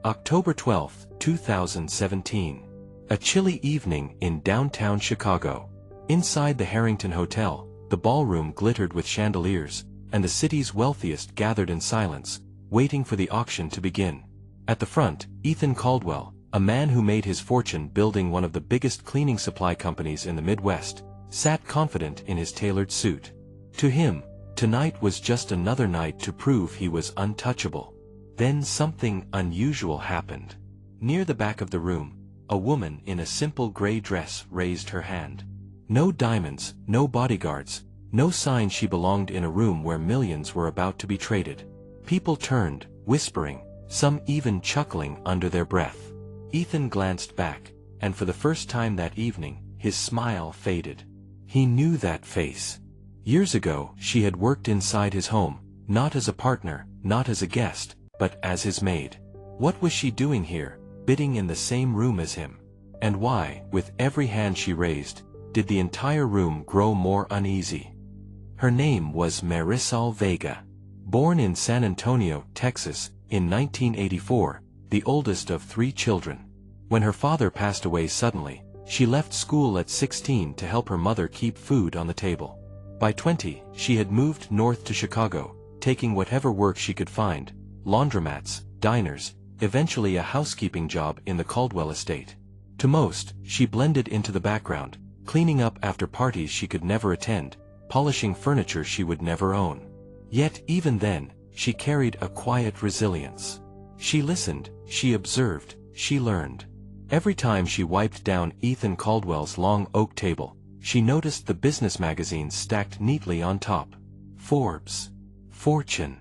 October 12, 2017. A chilly evening in downtown Chicago. Inside the Harrington Hotel, the ballroom glittered with chandeliers, and the city's wealthiest gathered in silence, waiting for the auction to begin. At the front, Ethan Caldwell, a man who made his fortune building one of the biggest cleaning supply companies in the Midwest, sat confident in his tailored suit. To him, tonight was just another night to prove he was untouchable. Then something unusual happened. Near the back of the room, a woman in a simple gray dress raised her hand. No diamonds, no bodyguards, no sign she belonged in a room where millions were about to be traded. People turned, whispering, some even chuckling under their breath. Ethan glanced back, and for the first time that evening, his smile faded. He knew that face. Years ago, she had worked inside his home, not as a partner, not as a guest, but as his maid. What was she doing here, bidding in the same room as him? And why, with every hand she raised, did the entire room grow more uneasy? Her name was Marisol Vega. Born in San Antonio, Texas, in 1984, the oldest of 3 children. When her father passed away suddenly, she left school at 16 to help her mother keep food on the table. By 20, she had moved north to Chicago, taking whatever work she could find, laundromats, diners, eventually a housekeeping job in the Caldwell estate. To most, she blended into the background, cleaning up after parties she could never attend, polishing furniture she would never own. Yet even then, she carried a quiet resilience. She listened, she observed, she learned. Every time she wiped down Ethan Caldwell's long oak table, she noticed the business magazines stacked neatly on top. Forbes, Fortune,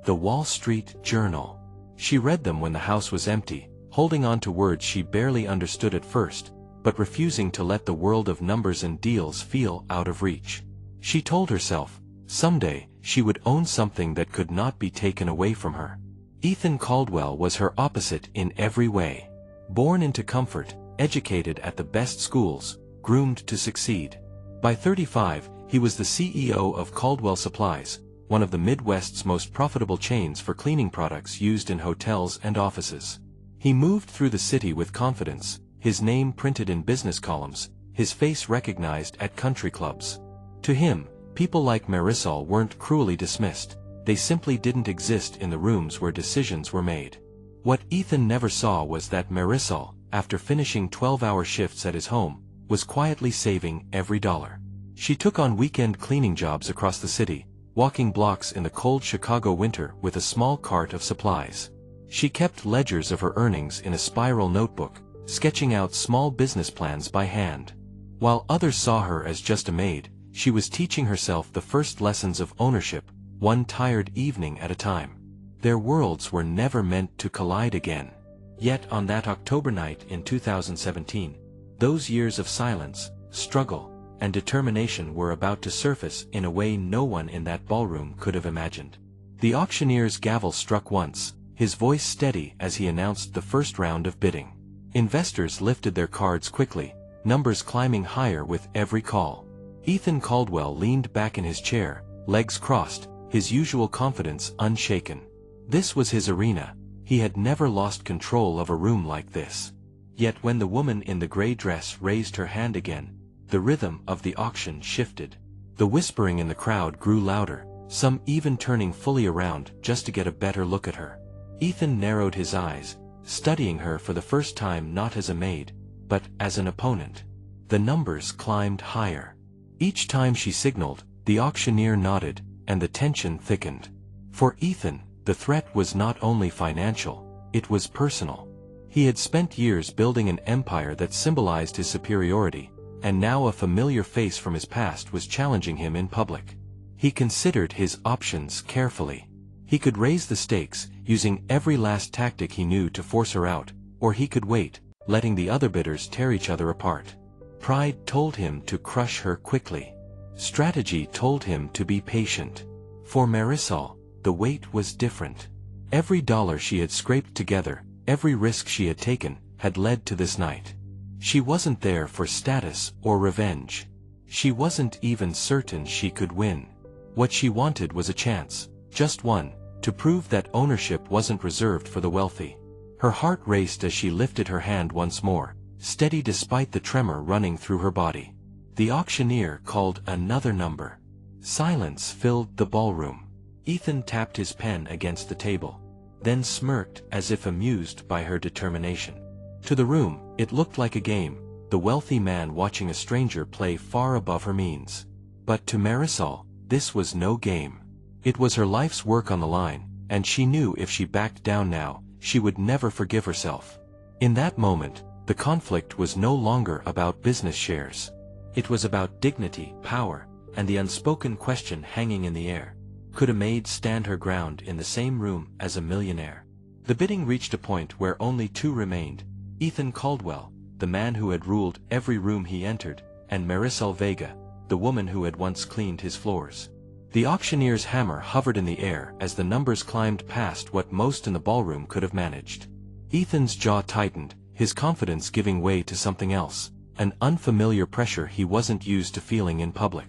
The Wall Street Journal. She read them when the house was empty, holding on to words she barely understood at first, but refusing to let the world of numbers and deals feel out of reach. She told herself, someday, she would own something that could not be taken away from her. Ethan Caldwell was her opposite in every way. Born into comfort, educated at the best schools, groomed to succeed. By 35, he was the CEO of Caldwell Supplies, one of the Midwest's most profitable chains for cleaning products used in hotels and offices. He moved through the city with confidence, his name printed in business columns, his face recognized at country clubs. To him, people like Marisol weren't cruelly dismissed, they simply didn't exist in the rooms where decisions were made. What Ethan never saw was that Marisol, after finishing 12-hour shifts at his home, was quietly saving every dollar. She took on weekend cleaning jobs across the city, walking blocks in the cold Chicago winter with a small cart of supplies. She kept ledgers of her earnings in a spiral notebook, sketching out small business plans by hand. While others saw her as just a maid, she was teaching herself the first lessons of ownership, one tired evening at a time. Their worlds were never meant to collide again. Yet on that October night in 2017, those years of silence, struggle, and determination were about to surface in a way no one in that ballroom could have imagined. The auctioneer's gavel struck once, his voice steady as he announced the first round of bidding. Investors lifted their cards quickly, numbers climbing higher with every call. Ethan Caldwell leaned back in his chair, legs crossed, his usual confidence unshaken. This was his arena. He had never lost control of a room like this. Yet when the woman in the gray dress raised her hand again, the rhythm of the auction shifted. The whispering in the crowd grew louder, some even turning fully around just to get a better look at her. Ethan narrowed his eyes, studying her for the first time not as a maid, but as an opponent. The numbers climbed higher. Each time she signaled, the auctioneer nodded, and the tension thickened. For Ethan, the threat was not only financial, it was personal. He had spent years building an empire that symbolized his superiority, and now a familiar face from his past was challenging him in public. He considered his options carefully. He could raise the stakes, using every last tactic he knew to force her out, or he could wait, letting the other bidders tear each other apart. Pride told him to crush her quickly. Strategy told him to be patient. For Marisol, the wait was different. Every dollar she had scraped together, every risk she had taken, had led to this night. She wasn't there for status or revenge. She wasn't even certain she could win. What she wanted was a chance, just one, to prove that ownership wasn't reserved for the wealthy. Her heart raced as she lifted her hand once more, steady despite the tremor running through her body. The auctioneer called another number. Silence filled the ballroom. Ethan tapped his pen against the table, then smirked as if amused by her determination. To the room, it looked like a game, the wealthy man watching a stranger play far above her means. But to Marisol, this was no game. It was her life's work on the line, and she knew if she backed down now, she would never forgive herself. In that moment, the conflict was no longer about business shares. It was about dignity, power, and the unspoken question hanging in the air. Could a maid stand her ground in the same room as a millionaire? The bidding reached a point where only two remained: Ethan Caldwell, the man who had ruled every room he entered, and Marisol Vega, the woman who had once cleaned his floors. The auctioneer's hammer hovered in the air as the numbers climbed past what most in the ballroom could have managed. Ethan's jaw tightened, his confidence giving way to something else, an unfamiliar pressure he wasn't used to feeling in public.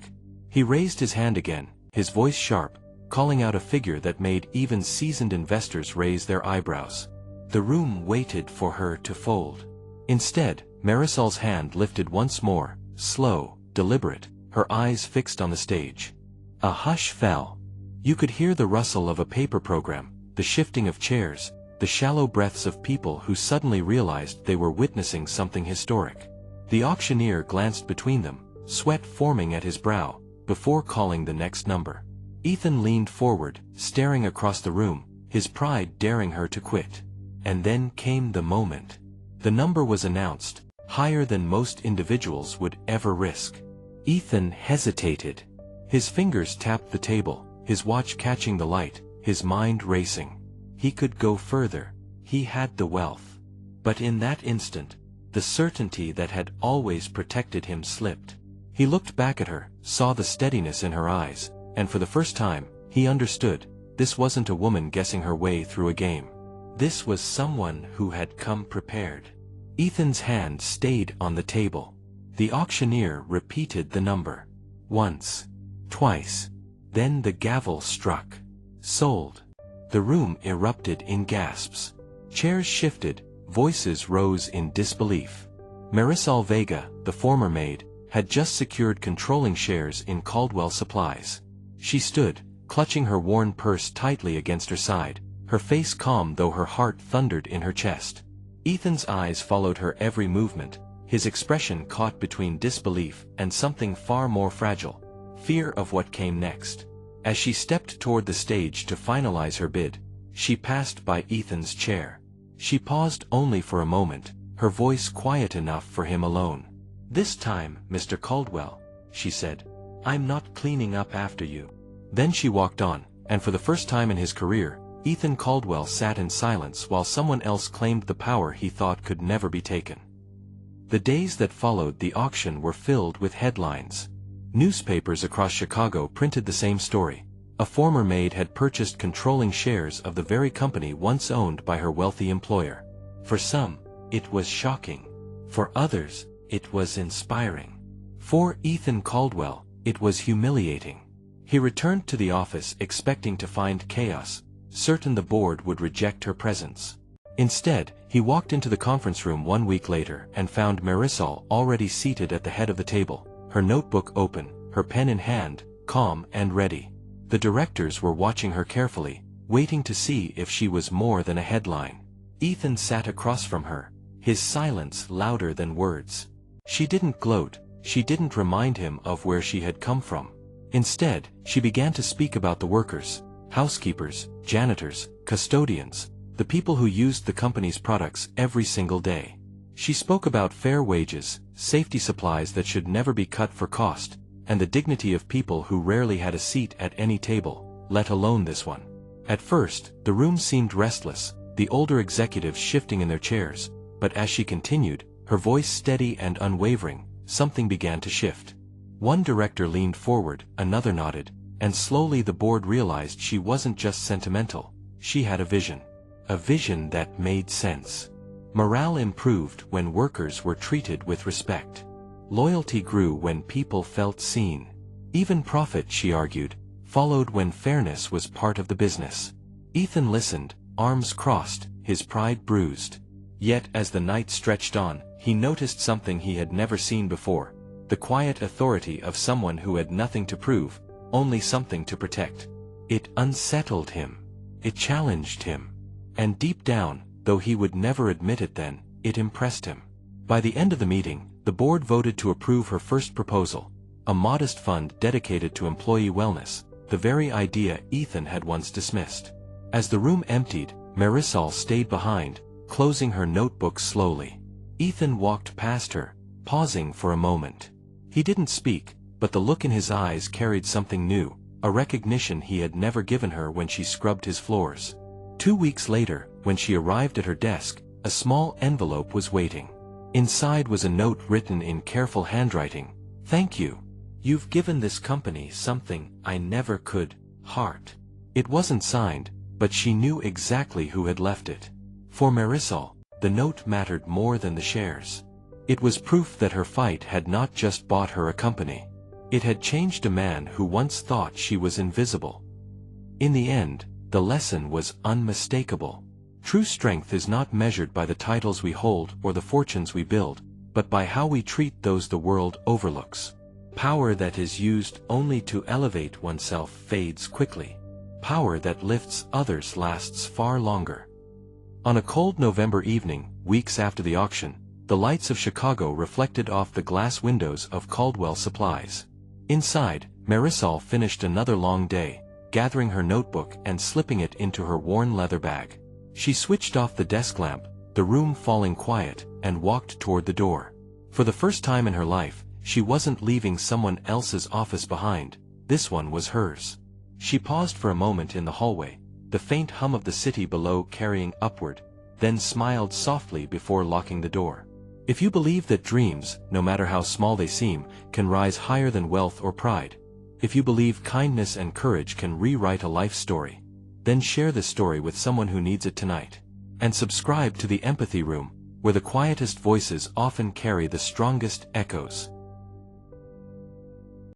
He raised his hand again, his voice sharp, calling out a figure that made even seasoned investors raise their eyebrows. The room waited for her to fold. Instead, Marisol's hand lifted once more, slow, deliberate, her eyes fixed on the stage. A hush fell. You could hear the rustle of a paper program, the shifting of chairs, the shallow breaths of people who suddenly realized they were witnessing something historic. The auctioneer glanced between them, sweat forming at his brow, before calling the next number. Ethan leaned forward, staring across the room, his pride daring her to quit. And then came the moment. The number was announced, higher than most individuals would ever risk. Ethan hesitated. His fingers tapped the table, his watch catching the light, his mind racing. He could go further. He had the wealth. But in that instant, the certainty that had always protected him slipped. He looked back at her, saw the steadiness in her eyes, and for the first time, he understood, this wasn't a woman guessing her way through a game. This was someone who had come prepared. Ethan's hand stayed on the table. The auctioneer repeated the number. Once. Twice. Then the gavel struck. Sold. The room erupted in gasps. Chairs shifted, voices rose in disbelief. Marisol Vega, the former maid, had just secured controlling shares in Caldwell Supplies. She stood, clutching her worn purse tightly against her side, her face calm though her heart thundered in her chest. Ethan's eyes followed her every movement, his expression caught between disbelief and something far more fragile, fear of what came next. As she stepped toward the stage to finalize her bid, she passed by Ethan's chair. She paused only for a moment, her voice quiet enough for him alone. "This time, Mr. Caldwell," she said, "I'm not cleaning up after you." Then she walked on, and for the first time in his career, Ethan Caldwell sat in silence while someone else claimed the power he thought could never be taken. The days that followed the auction were filled with headlines. Newspapers across Chicago printed the same story. A former maid had purchased controlling shares of the very company once owned by her wealthy employer. For some, it was shocking. For others, it was inspiring. For Ethan Caldwell, it was humiliating. He returned to the office expecting to find chaos, certain the board would reject her presence. Instead, he walked into the conference room 1 week later and found Marisol already seated at the head of the table, her notebook open, her pen in hand, calm and ready. The directors were watching her carefully, waiting to see if she was more than a headline. Ethan sat across from her, his silence louder than words. She didn't gloat, she didn't remind him of where she had come from. Instead, she began to speak about the workers, housekeepers, janitors, custodians, the people who used the company's products every single day. She spoke about fair wages, safety supplies that should never be cut for cost, and the dignity of people who rarely had a seat at any table, let alone this one. At first, the room seemed restless, the older executives shifting in their chairs, but as she continued, her voice steady and unwavering, something began to shift. One director leaned forward, another nodded, and slowly the board realized she wasn't just sentimental, she had a vision. A vision that made sense. Morale improved when workers were treated with respect. Loyalty grew when people felt seen. Even profit, she argued, followed when fairness was part of the business. Ethan listened, arms crossed, his pride bruised. Yet as the night stretched on, he noticed something he had never seen before: the quiet authority of someone who had nothing to prove, only something to protect. It unsettled him. It challenged him. And deep down, though he would never admit it then, it impressed him. By the end of the meeting, the board voted to approve her first proposal, a modest fund dedicated to employee wellness, the very idea Ethan had once dismissed. As the room emptied, Marisol stayed behind, closing her notebook slowly. Ethan walked past her, pausing for a moment. He didn't speak, but the look in his eyes carried something new, a recognition he had never given her when she scrubbed his floors. 2 weeks later, when she arrived at her desk, a small envelope was waiting. Inside was a note written in careful handwriting. "Thank you. You've given this company something I never could, heart." It wasn't signed, but she knew exactly who had left it. For Marisol, the note mattered more than the shares. It was proof that her fight had not just bought her a company. It had changed a man who once thought she was invisible. In the end, the lesson was unmistakable. True strength is not measured by the titles we hold or the fortunes we build, but by how we treat those the world overlooks. Power that is used only to elevate oneself fades quickly. Power that lifts others lasts far longer. On a cold November evening, weeks after the auction, the lights of Chicago reflected off the glass windows of Caldwell Supplies. Inside, Marisol finished another long day, gathering her notebook and slipping it into her worn leather bag. She switched off the desk lamp, the room falling quiet, and walked toward the door. For the first time in her life, she wasn't leaving someone else's office behind. This one was hers. She paused for a moment in the hallway, the faint hum of the city below carrying upward, then smiled softly before locking the door. If you believe that dreams, no matter how small they seem, can rise higher than wealth or pride, if you believe kindness and courage can rewrite a life story, then share this story with someone who needs it tonight. And subscribe to the Empathy Room, where the quietest voices often carry the strongest echoes.